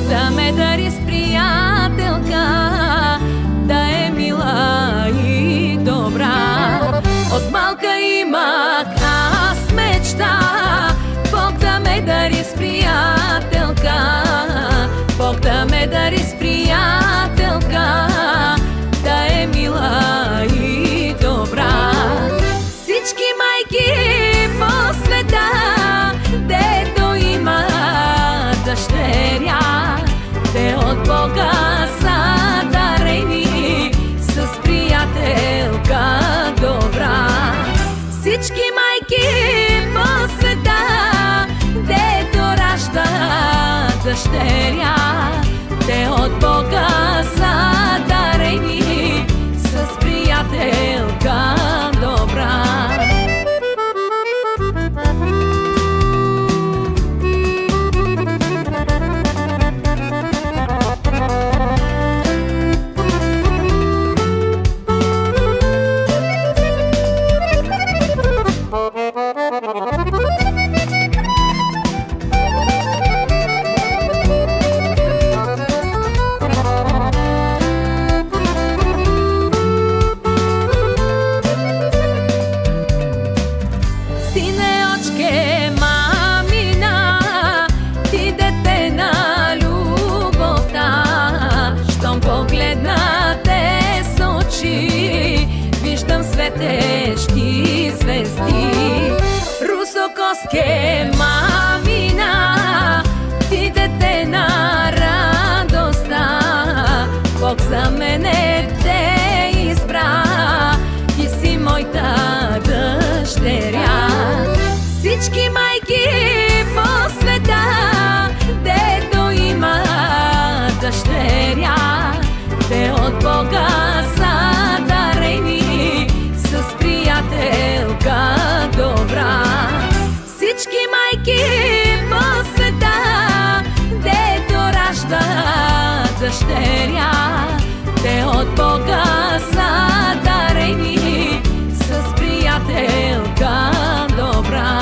да ме дари с приятелка, да е мила и добра. От малка имах аз мечта, Бог да ме дари с приятелка, Бог да ме дари с приятелка, да е мила и добра. Всички майки по света, дето има дъщеря, те от Бога са дарени с приятелка добра. Всички майки по света, дето раждат дъщеря, те от Бога са дарени с приятелка добра. Светещи звезди, русокоске мамина, ти дете на радостта, Бог за мене те избра, ти си моята дъщеря. Всички майки по света, дето има дъщеря, те от Бога са дарени с приятелка добра. Всички майки по света, дето раждат дъщеря, те от Бога са дарени с приятелка добра.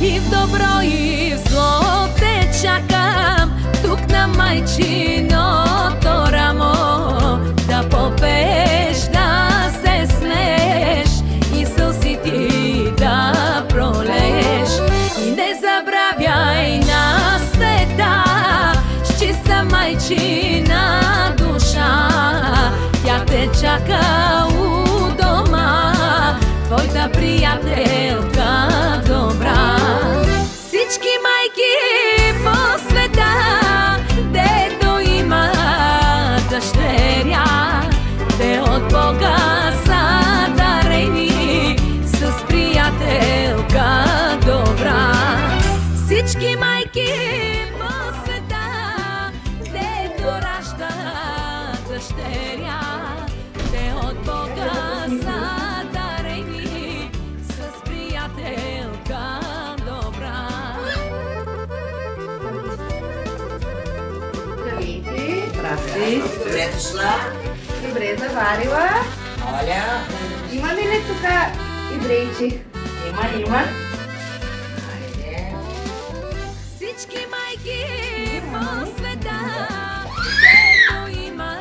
И в добро и в зло те чакам, тук на майчиното рамо, да попееш, да се смееш и сълзите да пролееш. И не забравяй на света, с чиста майчина душа, тя те чака у дома, твоята приятелка добра. Всички майки по света, дето има дъщеря, те от Бога са дарени с приятелка добра. Всички майки по света, дето раждат дъщеря, те от Бога са дарени с приятелка добра. Здравейте! Здрасти! Добре дошла! Добре заварила. Оля! Има ли тук еврейчи? Има! Хайде! Всички майки по света, дето има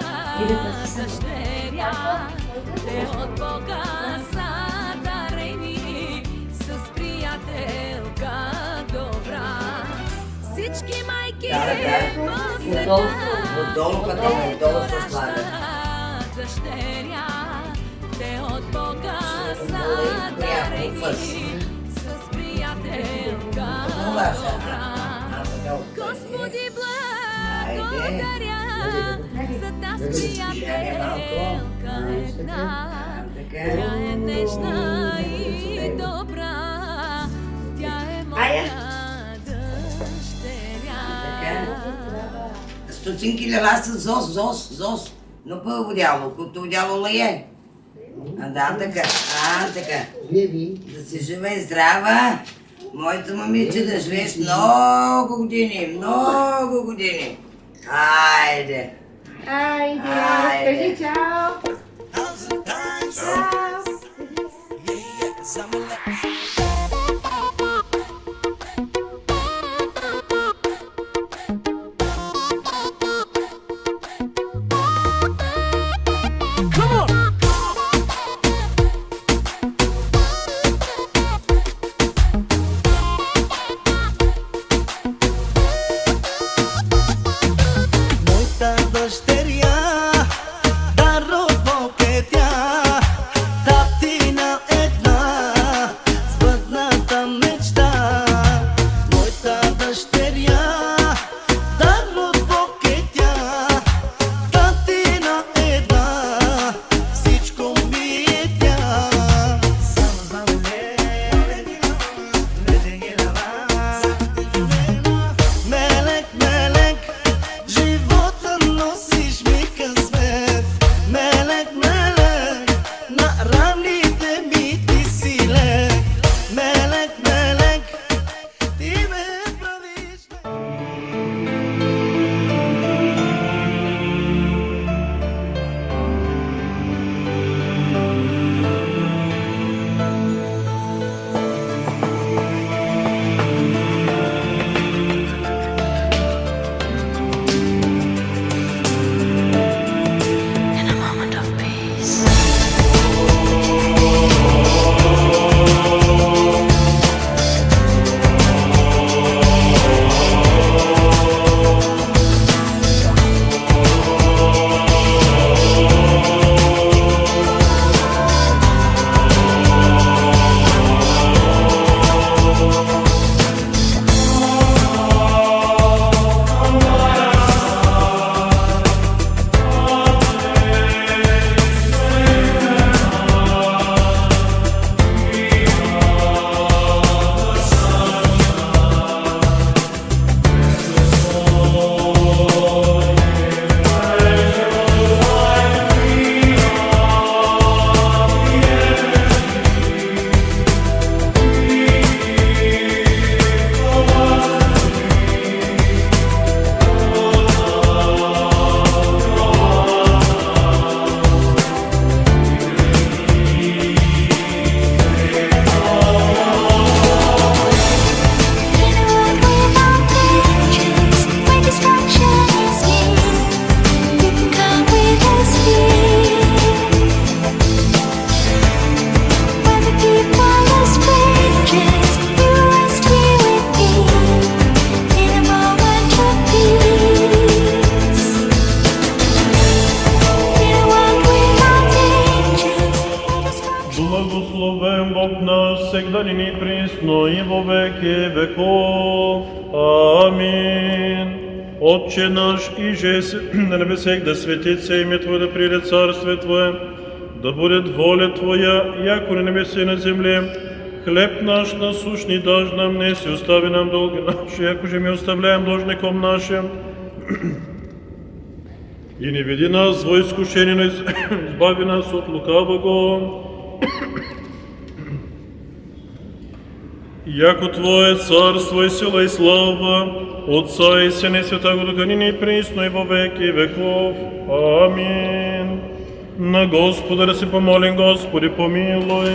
дъщеря, те от Бога са дарени с приятелка добра. Всички майки по света, Отдолу се слага. дъщеря, те от Бога са дарени с приятелка добра. Господи, благодаря за тази приятелка една. Тя е нежна и добра, тя е моя дъщеря. стотинки лева с ЗОС. Но първо дяло, като дяло лае. Да, така. Да си жива и здрава. Моята момиче да живееш много години. Хайде. Кажи чао. Моята дъщеря, дар от Бог е тя, татина една, сбъдната мечта. Моята дъщеря, дар от Бог е тя, татина една, всичко ми е тя. Само за Мелек, живота носиш ми късмет. Мелек, на раните ми ти си лек. Мелек, ти ме правиш. Благословен Бог наш, всегда ныне и присно и во веки веков. Амин. Отче наш, иже на небесех, да светится имя Твое, да придет царствие Твое, да будет воля Твоя, яко на небесе и на земле. Хлеб наш насущный дашь нам днес, и остави нам долги наши, яко же мы оставляем должником нашим. И не веди нас во искушение, но избави нас от лукавого. Яко Твое царство и сила и слава, Отца и Сына и Святаго Духа, ныне и присно и во веки веков. Амин. На Господа да се помолим, Господи, помилуй.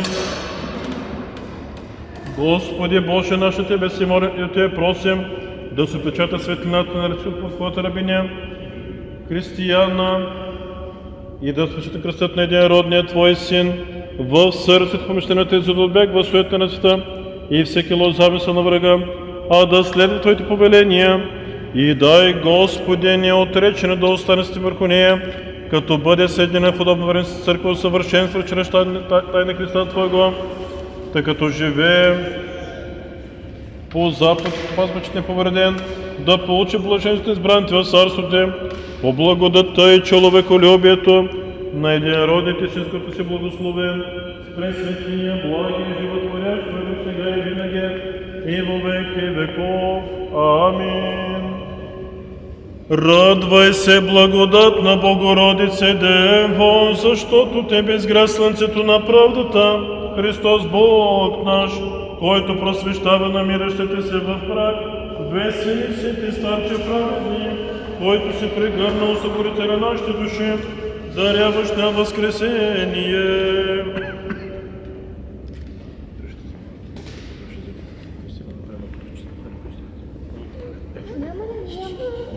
Господи Боже наш, Тебе се молим и от Тебе просим, да се отпечата светлината на лицето по Твоята рабиня, християна, и да отпечата кръстът на единородния Твой Син в сърцето помещението, за да отбягва суета на света и всеки лош замисъл на врага, а да следва Твоите повеления. И дай, Господи, неотречено да остане си върху нея, като бъде съединена в удобно време с църква съвършенство чрез тайна Христа Твоего, тъй като живее по запад, пазмачът неповреден, да получи блаженството избраните в царството, по благодата и човеколюбието на единородните си, с който си благословен, с пресветлия, благи и животворящ, който сега и винаги, и во веки веков. Амин. Радвай се, благодатна Богородице Дево, защото Тебе изгря слънцето на правдата, Христос Бог наш, който просвещава намиращите се в прах. Весели се Ти, старче праведни, който се прегърна у съборите на нашите души, даряваш на възкресение.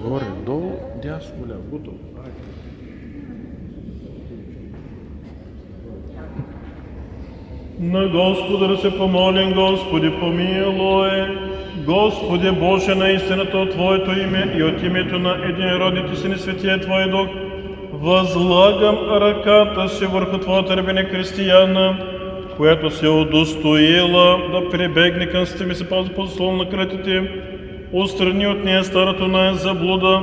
Горе, долу, дясно, ляво, готово. На Господа да се помолим, Господи помилуй. Господи Боже, на истината от Твоето име и от името на единородните Син и Светия Твой Дух, възлагам ръката си върху Твоята рабиня Християна, която се удостоила да прибегне към стими се пази по заслон на крътите, отстрани от нея старото на заблуда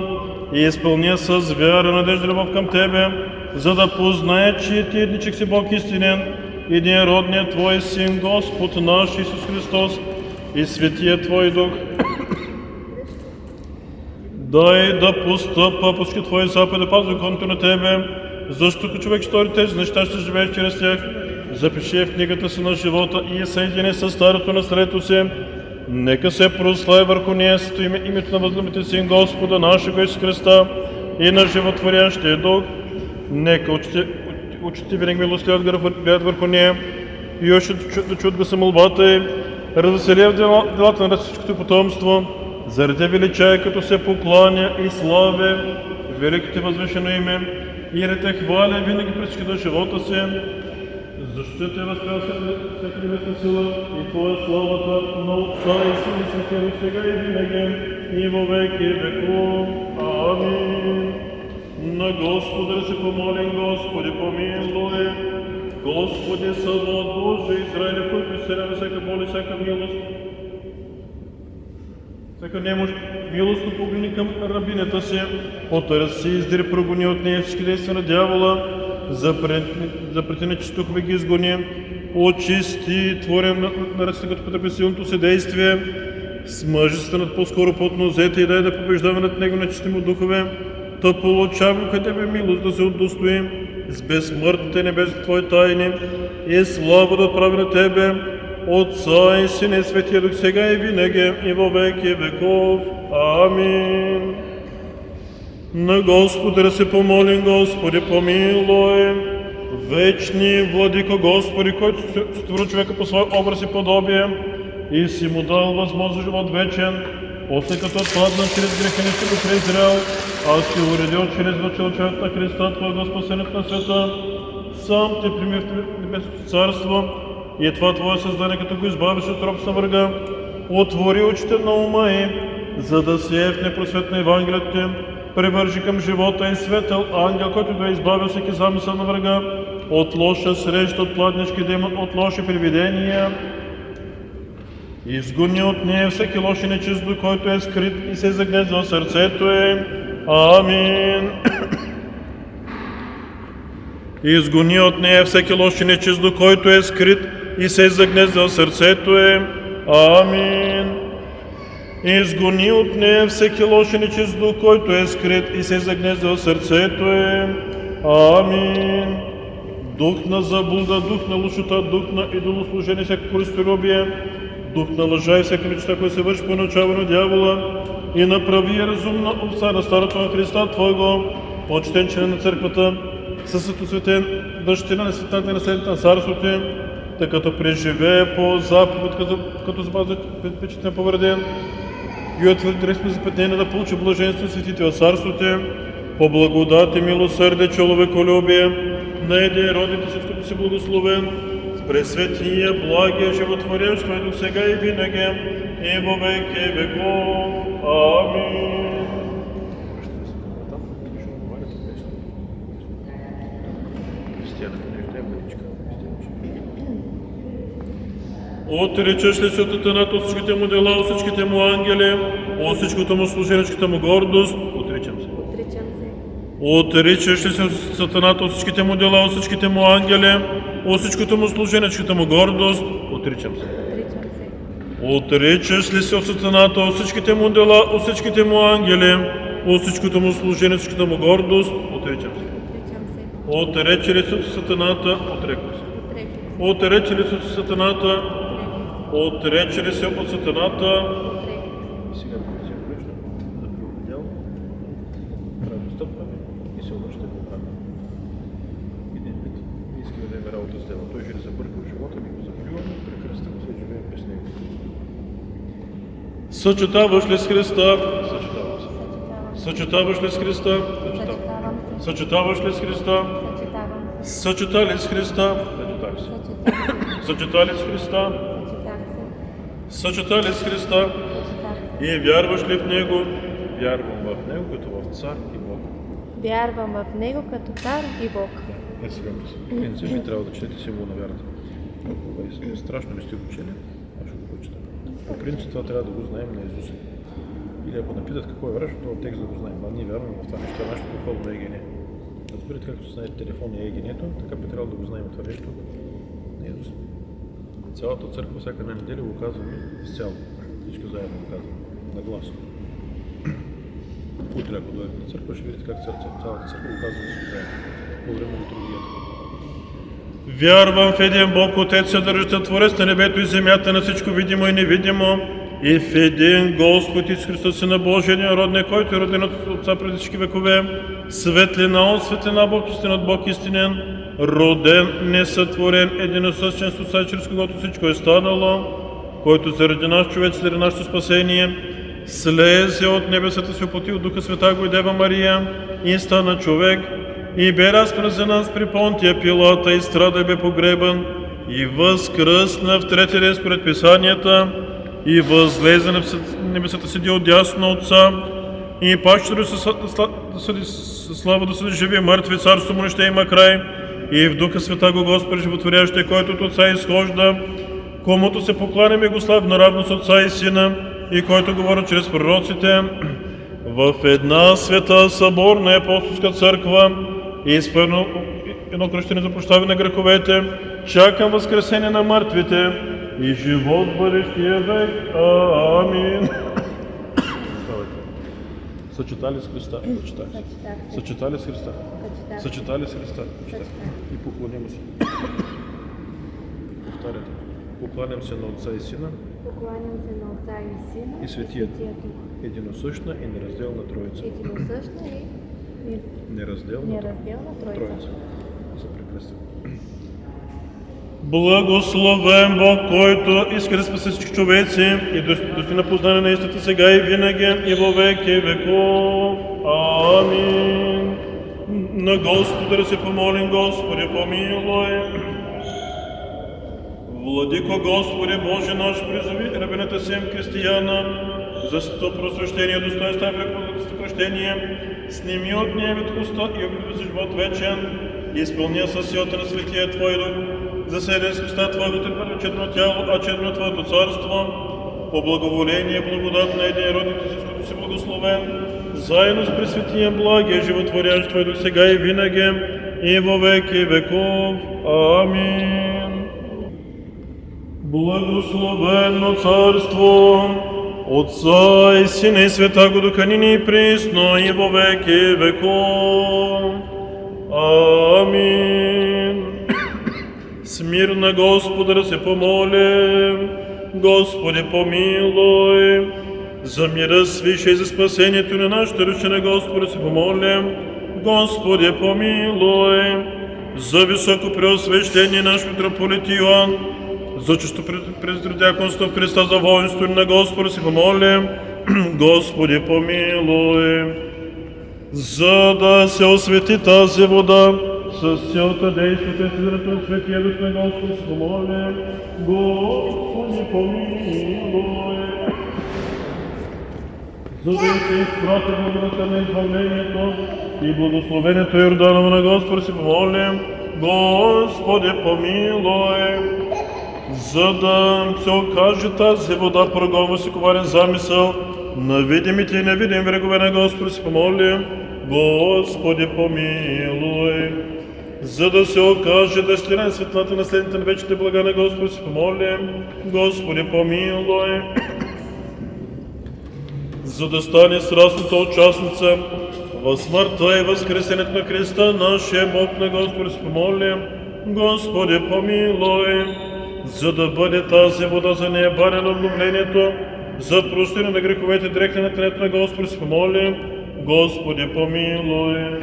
и изпълня с вяра, надежда, любов към Тебе, за да познае, че Ти едничък си Бог истинен, единородният Твой Син, Господ наш Исус Христос и Светия Твой Дух. Дай да постъпва по всички Твои заповеди, пази законите на Тебе, защото човек стори тези неща, ще живее чрез тях. Запиши в книгата си на живота и съедини с старото наследието си. Нека се прослави върху нея сето име, името на възлюбите Син Господа нашего Исус Христа и на животворящия Дух. Нека очите винаги милостивят гледат върху нея и още да чуят гласа молбата й, развеселя в делата на всичкото потомство, заради величая, като се покланя и славе великите възвишено име и да Те хваля винаги през всичките живота си, защото Те възпял всяка небесна сила и Твоя славата на Отца и Сина и Святия Дух, сега и винаги и во веки веков. Амин. На Господа да се помолим, Господи помилуй. Господи, Савот Божий, Израиля, който изцелява всяка боли, всяка милост, всяка немощ, милостно погледни към рабинята си, отърси, издири, прогони от нея всички действия на дявола, запрети нечистухове ги изгони, очисти, творим на ръцете, като потърпи силното си действие, с мъжеството над по-скоро потно взете и дай да побеждава над него нечистимо духове, да получава къде бе милост да се удостоим, с безсмъртните небесни Твои тайни и слава да отправи на Тебе, Отца и Сина и Светия Дух, сега и винаги и во веки веков. Амин. На Господа да се помолим, Господи помилуй. Вечни Владико Господи, който створил човека по свой образ и подобие и си му дал възможност живот вечен, после като отпадна чрез греха не си го презрял, аз си уредил чрез вълчелчат на Христа, Твоего спасението на света. Сам Те прими в небесното царство и това Твое създание, като го избавиш от робство на врага, отвори очите на ума им, за да сее в непросветна Евангелието Ти, привържи към живота и светъл ангел, който да избавил всеки замисъл на врага, от лоша среща, от пладнешки демон, от лоши привидения. Изгони от нея всеки лош и нечист дух, който е скрит и се загнезда в сърцето им. Амин. Изгони от нея всеки лош и нечист дух, който е скрит и се загнезда в сърцето им. Амин. Изгони от нея всеки лош и нечист дух, който е скрит и се загнезда в сърцето им. Амин. Дух на заблуда, дух на лошота, дух на идолослужение, всяко користолюбие, дух на лъжа и всяка мечта, която се върши по начало на дявола, и направи разумна овца на старото на Христа Твоего, почтен член на църквата, със осветен дъщеря на светната и наследник на царството им, тъй като преживее по заповед, като запази печет неповреден, и отвърди ресми запетнение да получи блаженство светите от царството им, по благодат и милосърдие, човеколюбие, на единородните си, като си благословен, с пресветния, благия, животворящ Твой Дух, сега и винаги, и во веки веков. Амин. Отричаш ли се Сатаната от всичките му дела, от всичките му ангели, от всичкото му служение, всичката му гордост? Отричам се. Отричаш ли се Сатаната от всичките му дела, от всичките му ангели, от всичкото му служение, всичката му гордост? Отричам се. Отричаш ли се от Сатаната от всичките му дела, от всичките му ангели, от всичкото му служение, всичката му гордост, отричам се. Отричам се. Отрече ли се от сатаната, отрекох се. Отрекох се. Отрече ли се от сатаната, отрече ли се от сатаната. И сега да се обръща да преобидял, правим стъпка и се обръща обратно. Един път искаме да имаме работа с него. Той ще ли забърка в живота, ми го заплюваме, прекръста го се и живеем без него. Съчетаваш ли с Христа? Съчетавам се. Съчетаваш ли с Христа? Съчетавам. Съчетаваш ли с Христа? Съчетали с Христа? Съчетах се. Съчетали с Христа? Съчетали с Христа? И вярваш ли в Него? Вярвам в Него като в Цар и Бог. Вярвам в Него като цар и Бог. Е, сега би трябва да четете символ на вярата. Ако е страшно не сте го чели, аз ще го прочета. По принцип това трябва да го знаем на Исус. Или ако напитат какво е вярваш, този текст да го знаем. А ние вярваме в това нещо, това нашето духовно егене. Разбирате, както знаете телефона и егенето, така би трябвало да го знаем това нещо на Исус. Цялата църква всяка една неделя го казваме изцяло. Всичко заедно го казваме. Нагласно. Утре, ако дойдете на църква, ще видите как цялата църква го казва всичко заедно. По време на литургията. Вярвам в един Бог, Отец, съдържащ Творец на небето и земята, на всичко видимо и невидимо, и в един Господ Исус Христос, Сина Божия, единородния, който е роден от Отца преди всички векове, светлина от светлина, Бог истин от Бог истинен, роден, несътворен, единосъщен с Отца, чрез когото всичко е станало, който заради наш човек, заради нашето спасение, слезе от небесата, се оплоти от Духа Света го и Дева Мария и стана човек, и бе разпнат за нас при Понтия Пилата, и страда и бе погребан, и възкръсна в третия ден според Писанията, и възлезе на небесата, седи отдясно Отца, и пак ще дойде със слава да съди живи и мъртви, царство му не ще има край, и в Духа Света го Господи животворящия, който от Отца изхожда, комуто се покланям и го славим наравно с Отца и Сина, и който говори чрез пророците, в една света съборна апостолска църква, и изпълнено едно кръщение за прощаване на греховете, чакам възкресение на мъртвите и живот в бъдещия век. Амин. Съчетали с Христа? Съчетали с Христа? Съчетали с Христа? И поклоням се. Повтаряте. Покланям се на Отца и Сина. Покланям се на Отца и Сина И Светия Дух. Единосъщна и неразделна Троица. Единосъщна и Неразделна Троица. Троица. За прекръстен. Благословен Бог, който иска да спаси всички човеци и достигна познание на истината сега и винаги и във веки веков. Амин. На Господа да се помолим, Господи, помилуй. Владико Господи, Боже наш, призови рабината Сим Християна за свето просвещение, достоинство и великодателство прощение, сними от гневит уста и обяви за живот вечен, и изпълня със силата на Светия Твой Дух, заседи с Христа Твоето тъй чадно тяло, а чадно Твоето царство, по благоволение и благодат на единородните си, с който си благословен, заедно с Пресветия благия, животворящ Твой Дух сега и винаги, и във веки веков. Амин. Благословено царство, Отца и Сина и Света го Духа нині и присно, и во веки веков. Амин. Смир на Господа да се помолим. Господи, помилуй. За мира свише и за спасението на нашите души на Господа се помолим. Господи, помилуй. За високо преосвещение наш митрополит Йоан, за чисто прездродяконство в Христа, за воинство на Господа си помолим. Господи, помилуй. За да се освети тази вода, с силата действията и съдържането на Светия Дух на Господа си помолим. Господи, помилуй. За да се изпрати благодата на избавлението и благословението Йорданово на Господа си помолим. Господи, помилуй. За да се окаже тази вода прогонва си коварен замисъл на видимите и невидими врагове на Господа си помолим. Господи, помилуй. За да се окаже дъщеря на светлата на следните на вечните блага на Господа си помолим. Господи, помилуй. за да стане страстната участница в смъртта и възкресенето на Христа, нашия Бог на Господи, спомолим. Господи, помилуй, за да бъде тази вода за нея баня на обновлението, за прощение на греховете, дрехне на тлето на Господи, спомолим. Господи, помилуй.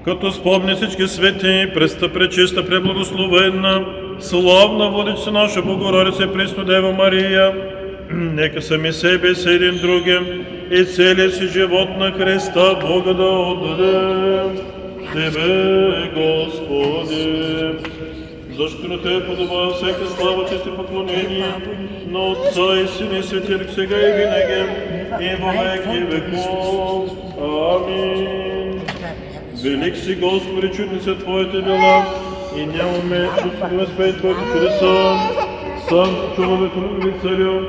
Като спомни всички свети, преста пречиста, преблагословенна, славна владичица наша Богородица, Пресна Дева Мария, нека сами себе си един другим и целият си живот на Христа Бога да отдадем. Тебе, Господи, защото на Тебе подобава всяка слава, чест и поклонение на Отца и Сина и Светия Дух, сега и винаги, и во веки веков. Амин. Велик си, Господи, чудни са Твоите дела, и нямаме чувство да спее Твоите чудеса. Сам човеколюбив Царю,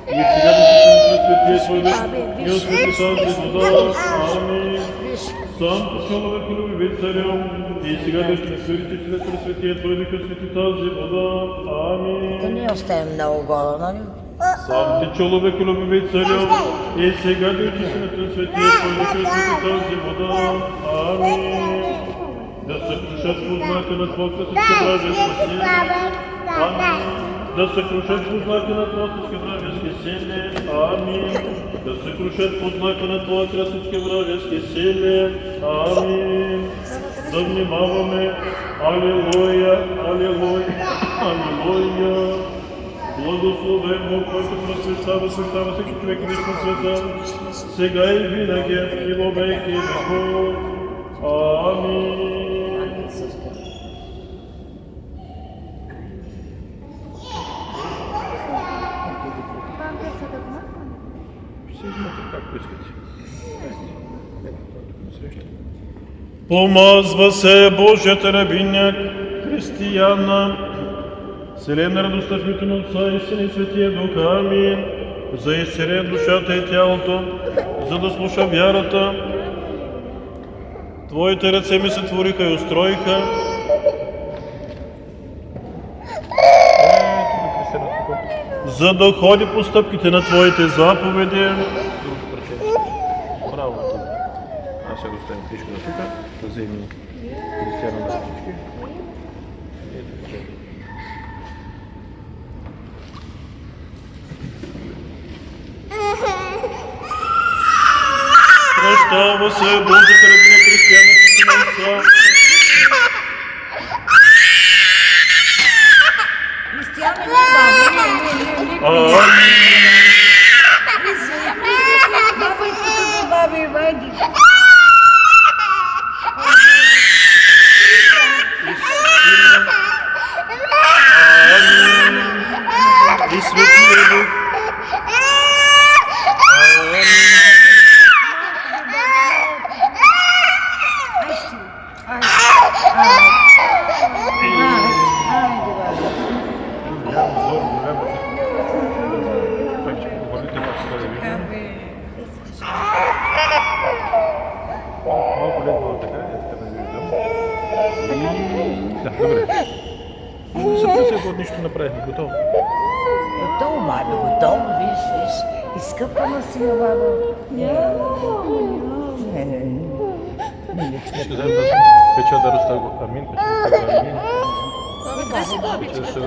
и сега да се на Светия Твой Дух, и освети тази вода. Амин. Сам човеколюбив Царю, и сега да ще свирите чрез Светия Твой Дух, и освети тази вода. Амин. Да не оставим много гола, нали? Сам ти човеколюбив Царю, и сега да очисти на Светия Твой Дух, и освети тази вода. Амин. Да се крушат по знака на Твоята всички вражески сили. Амин. Да се крушат по знака на Твоята всички вражески сили. Амин. Да се крушат по знака на Твоята всички вражески сили. Амин. Да внимаваме. Алилуя, алилуя, алилуя. Благословен Бог, който просвещава всеки човек и вечно света, сега и винаги, и во веки веков. Амин. Помазва се Божията рабиня Християна, вселена радостта в името на Отца и Сина и Светия Дух. Амин. За изцеление душата и тялото, за да слуша вярата. Твоите ръце ми се твориха и устроиха. За да ходи по стъпките на Твоите заповеди. Браво! Аз сега оставим книжката тук, да вземем Християна на всички. Прощава се Божията рабиня Християна Християнца. И Светия Дух. Нищо направихме, готово. Готово, бабе, готово, виж. Изкъпана си на баба. Ще дадем да печа да разтага. Амин, печа да амин. Печа да се печа да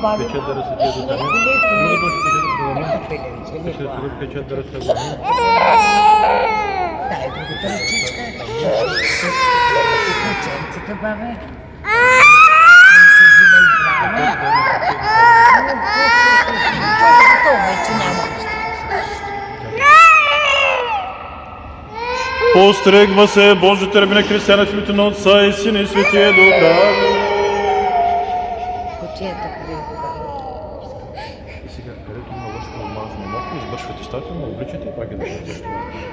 амин. Печа да разтага амин. Много дошли печа да амин. Печа да разтага амин. Дай другата ръчичка. Ръченцата, бабе. Пострегва се Божията рабиня Християна в името на Отца и Сина и Светия Дух. Котията къде е? И сега, където има лъжко омазано малко, избършвате щателно, обличате и пак е да бъдете.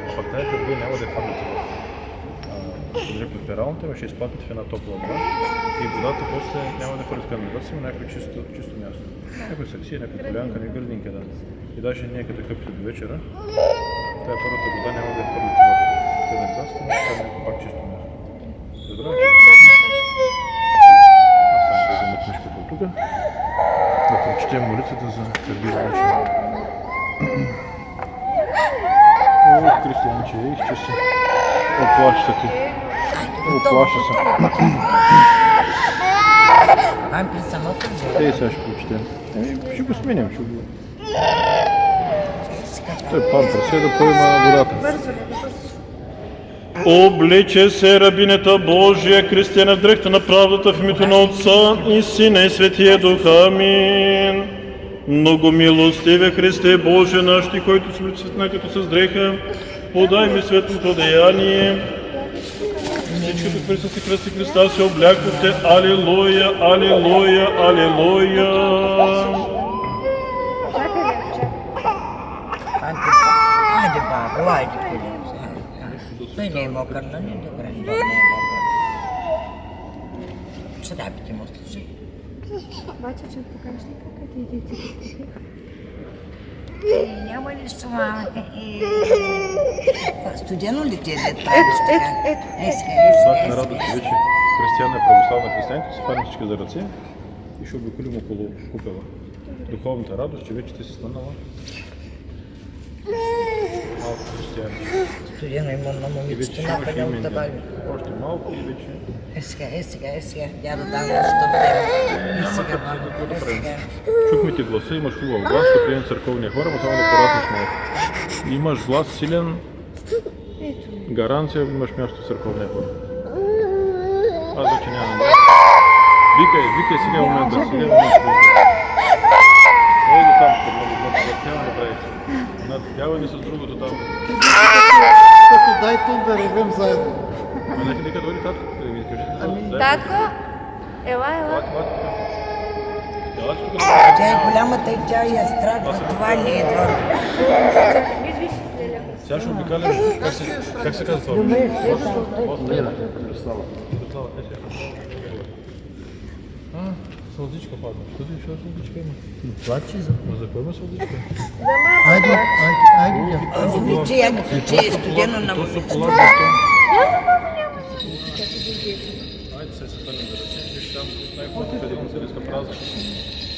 А пак тази вие няма да я хвърляте в пералната, ще изплатите в една топла вода и водата после няма да хвърлите към меда си, но някакво чисто място. Някой саксия, някой полянка, някой гърдинка да. И даже ние като къпите до вечера, тая първата вода няма да я хвърлите в канализацията, но ще стане пак чисто място. Разбрах? книжката от тук. Да прочетем молитвата за пребиването. О, Кристиянче, изчи се. Оплаща ти. Оплаща се. Ай, при самото Ей, сега ще прочетем. Ще го сменям, ще го... Той памперс е да поема водата. Обличе се рабинята Божия, Християна в дрехта на правдата в името на Отца и Сина и Светия Дух. Амин. Много милостиве Христе Боже наш, Ти, който си светна като с дреха, подай ми светлото деяние. Всичкото Христос и кръсти Христа се облякохте. Алилуя, алилуя, алилуя. Айде, бабо, айде, пилем. Той не е мокър, нали? Добре, той не е мокър. Сега би ти му служи. Бача, че покажеш ли как ти идете? Няма нищо, мама. Студено ли ти е да правиш така? Знак на радост, че вече християна е православна християнка, се хванем всички за ръце и ще обиколим около купела. Духовната радост, че вече ти си станала малко християни. Студено има на И вече момичето ще имаш напаля от име. табави. Още малко и вече... Сега. Дядо дам нещо от тебе. Сега, Няма какво да баба. правим. Чухме ти гласа, имаш хубав глас, ще приемем църковния хора, но само да пораснеш малко. Имаш глас силен, гаранция, имаш място в църковния хора. Аз вече нямам глас. Викай, сега е момента, Ейде там, надпяване да правите. Надпяване с другото там. Като дай тук да ревем заедно. Нека дойде татко, да ви кажете. Татко, ела. Тя е голямата и тя я страда, това ли е двор? Сега ще обикалям. Как се казва това? Сълзичка падна. Що сълзичка има? Плачи за... За кой има сълзичка? Айде. Обличи, я го ключи, е студено на То са момичето. полагат към... Айде сега се хвърлим да ръце. Виж там най-хубавата хранителска празник.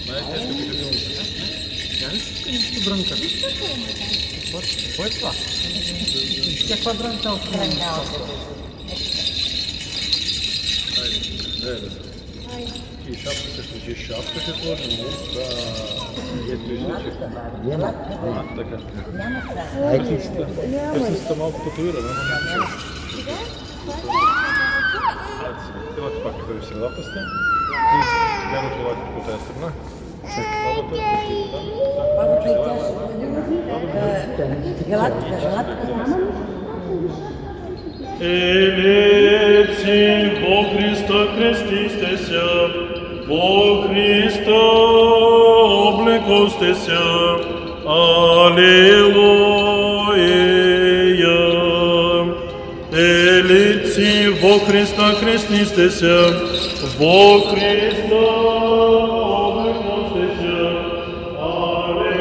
Най-тежката хранителница. Кой е това? Каква дранка от И шапка се сложи, шапка се сложи, да. Ето виждате, че... Така. Късницата малко татуирана. Елате пак тук в средата сте. И гледате елате по тази страна. Бабата, Елеци, во Христа крестисте ся, во Христа облекосте ся, Алилуя. Елеци, во Христа крестисте ся, во Христа облекосте ся, Алилуя.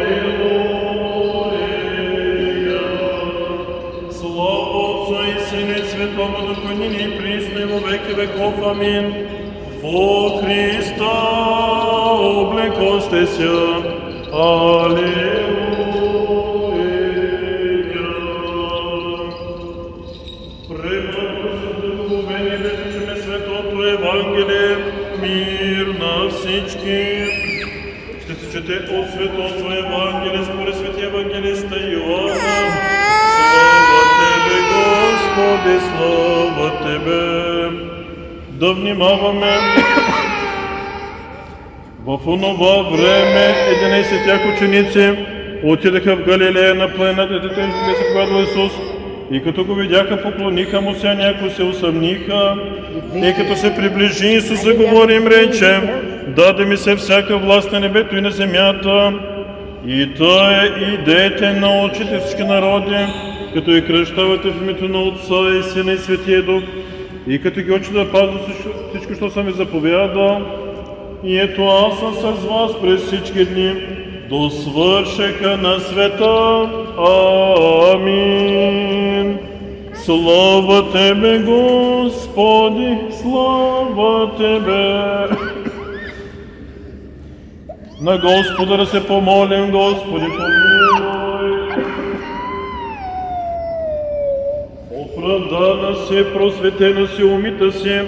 Слава Отцу и Сыну и Святому Духу, ныне и присно и во веки веков. Амин. Во Христа облекосте ся. Алилуя. Преблаго се вдъхновение да чуме Светото Евангелие, мир на всички. Ще се чете от Светото Евангелие според Светия Евангелиста Йоанна. Слава Тебе, Господи, слава Тебе! Да внимаваме. В онова време 11 тях ученици отидаха в Галилея на планината, дето им се повядал Исус. И като го видяха, поклониха му се, някои се усъмниха. И като се приближи, Исус заговори им рече: даде ми се всяка власт на небето и на земята. И тъй идете, научите всички народи, като и кръщавате в името на Отца и Сина и Светия Дух, и като ги учите да пазят всичко, що съм ви заповядал. И ето аз съм с вас през всички дни, до свършека на света. Амин. Слава Тебе, Господи, слава Тебе. На Господа да се помолим, Господи помилуй. Оправдана си, просветена си, умита си,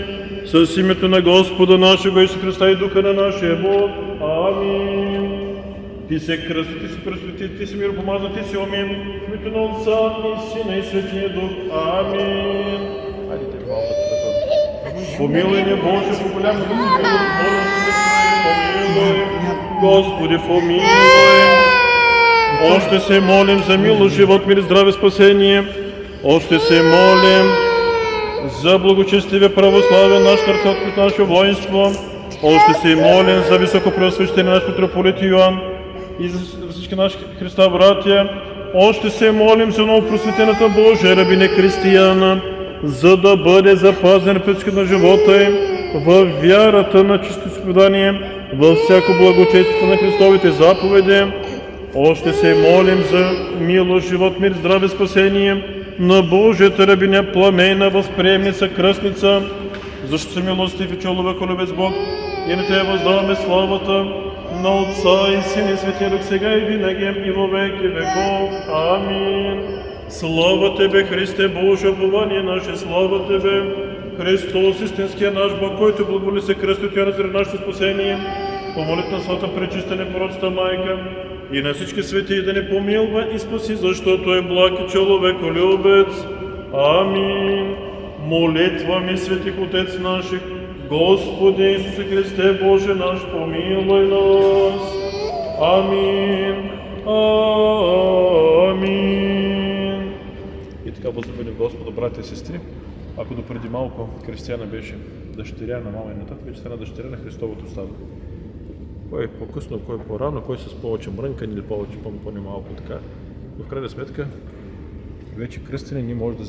с името на Господа нашего Исуса Христа и Духа на нашия Бог. Амин. Ти се кръсти, ти се просвети, ти си миропомазан, ти си умим. В името на Отца и Сина и Светия Дух. Амин. Хайде те малко така. Помилуй ни, Боже, по голяма да си помилуй. Господи, помилуй. Още се молим за милост, живот, мир, здраве, спасение. Още се молим за благочестиве православие, наш църква, наше воинство. Още се молим за високопреосвещение наш митрополит Йоан и за всички наши Христа братия. Още се молим за новопросветената Божия рабиня Кристияна, за да бъде запазен пътя на живота им във вярата на чисто изповедание, във всяко благочестие на Христовите заповеди. Още се молим за милост, живот, мир, здраве, спасение на Божията рабиня Пламена, възприемница, кръстница, защото си милостив и човеколюбец Бог, и на Тебе въздаваме славата на Отца и Сина и Светия Дух, сега и винаги и во веки веков. Амин. Слава Тебе, Христе, Боже, упование наше, слава Тебе, Христос, истинския наш Бог, който благоволи се кръсти от заради нашето спасение. Помолит на свата пречиста непорочната майка и на всички светии да ни помилва и спаси, защото е благ и човеколюбец. Амин. Молитва ми, светих Отец наших, Господи Исусе Христе, Боже наш, помилуй нас. Амин. Амин. И така възлюбени Господа, братя и сестри, ако допреди малко Кристияна беше дъщеря на мама и на тата, вече стана дъщеря на Христовото стадо. Кой е по-късно, кой е по-рано, кой с повече мрънкан или повече по-малко така. Но в крайна сметка, вече кръстени ние може да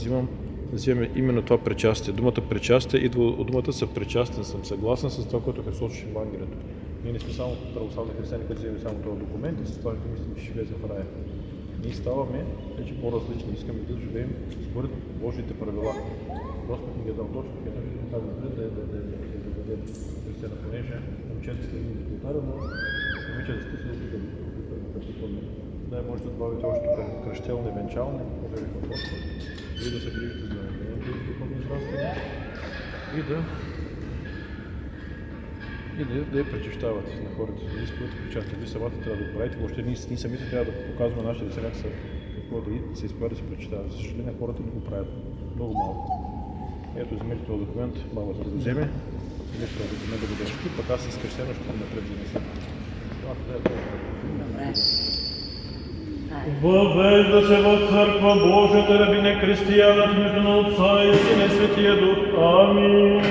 вземем именно това причастие. Думата причастие идва от думата съпричастен съм. Съгласен с това, което Христос ще Евангелието. Ние не сме само православни християни, които вземем само този документ и с това ще мислим, че ще влезем в рая. Ние ставаме вече по-различни. Искаме да живеем според Божиите правила. Господ ни ги е дал точно, като казвам, да бъде християна, понеже момчета сте ги дискутара, но момичета сте се да припомня. Да, може да добавите още кръщелни, венчални, поверих на Господ, и да се грижите за духовни израствания и да я пречищавате на хората. Вие спорите причастие, вие самата трябва да го правите, въобще ние самите трябва да показваме нашите деца как са, какво да се изправят да се пречищават. За съжаление, хората не го правят много малко. Ето, вземете този документ, бабата да го вземе, и нещо да го да го държите, пък аз с кръщено ще го напред занеса. Въвежда се в църква Божията рабиня Кристияна в името на Отца и Сина и Светия Дух. Амин.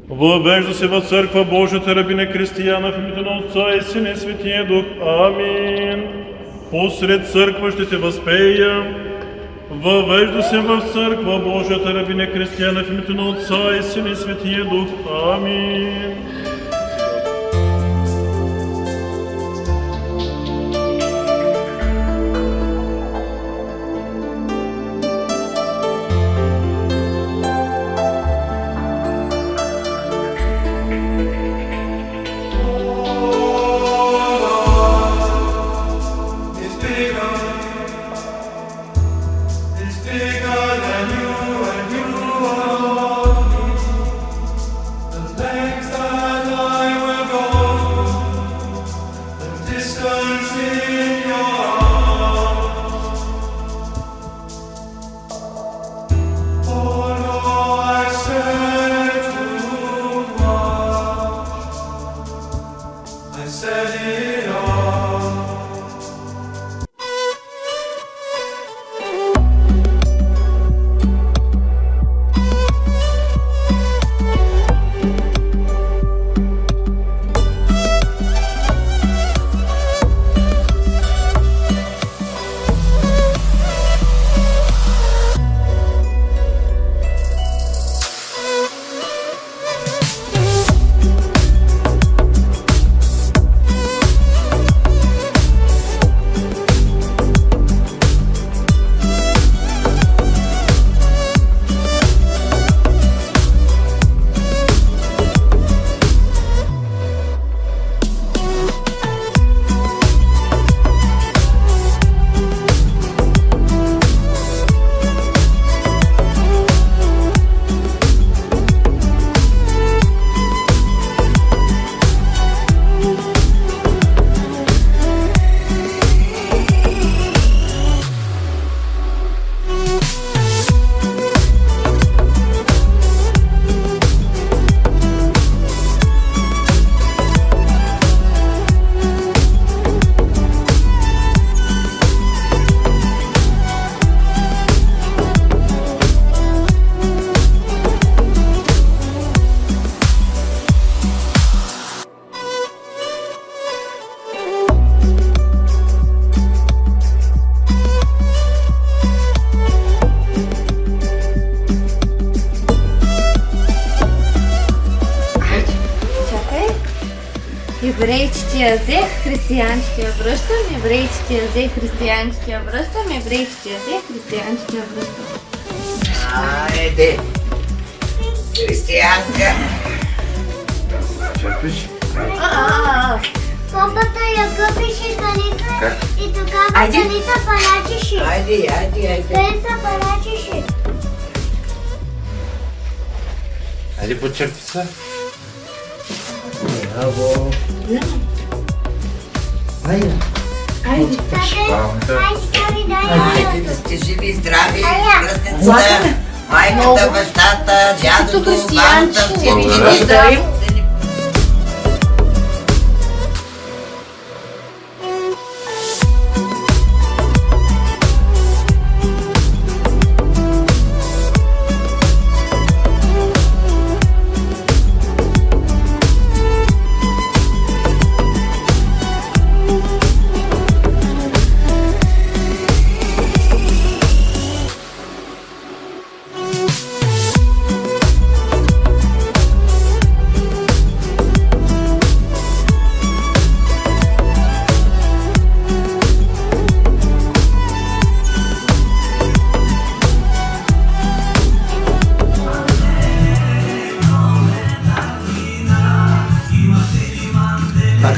Въвежда се в църква Божията рабиня Кристияна в името на Отца и Сина и Светия Дух. Амин. Посред църква ще те възпея. Въвежда се в църква Божията рабиня Християна в името на Отца и Сина и Светия Дух. Амин. Thanks Еврейчетия взех, християнчетия връщам, еврейчетия взех, християнчетия връщам, еврейчетия взех, християнчетия връщам. Айде! Християнка! Папата я къпише Таница и тогава Таница палачеше. Айде! Те са палачеше. Айде почерти се. Браво. Айде. Ай, скари, дай. Айде да сте живи и здрави, кръстницата, майката, бащата, дядото, бабата, всички ви здрави.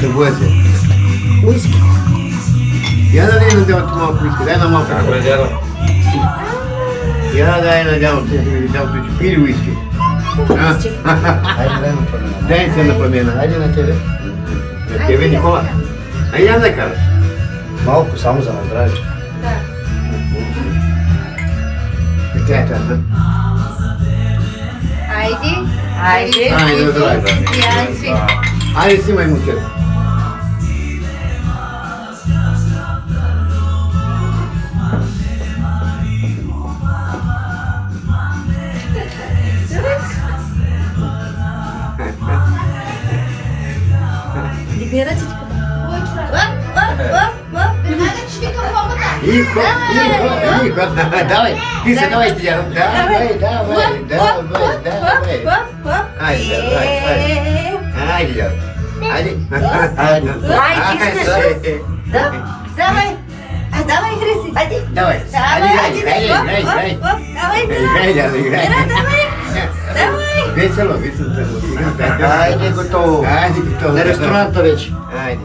Какво е се? Уиски. Я да не надявам ти малко уиски, дай на малко. Как бе, дядо? Я дай на дядо, че пили уиски. Хайде, дай на промена. Дай се на промена. Хайде на тебе. На тебе, Никола. А я да караш. Малко, само за на здраве. Каква е това? Айде. Айде, давай. Християнче. Айде си, май момчета. Либерачечка. Ико. Давай, ти се, давай ти, дядо. Давай. Айде, Айде, дядо. Айде. Давай, Хриси. Айде. Давай. Играй, дядо, играй. Давай. Весело. Айде, готово. Айде, готово. На ресторанта вече. Айде.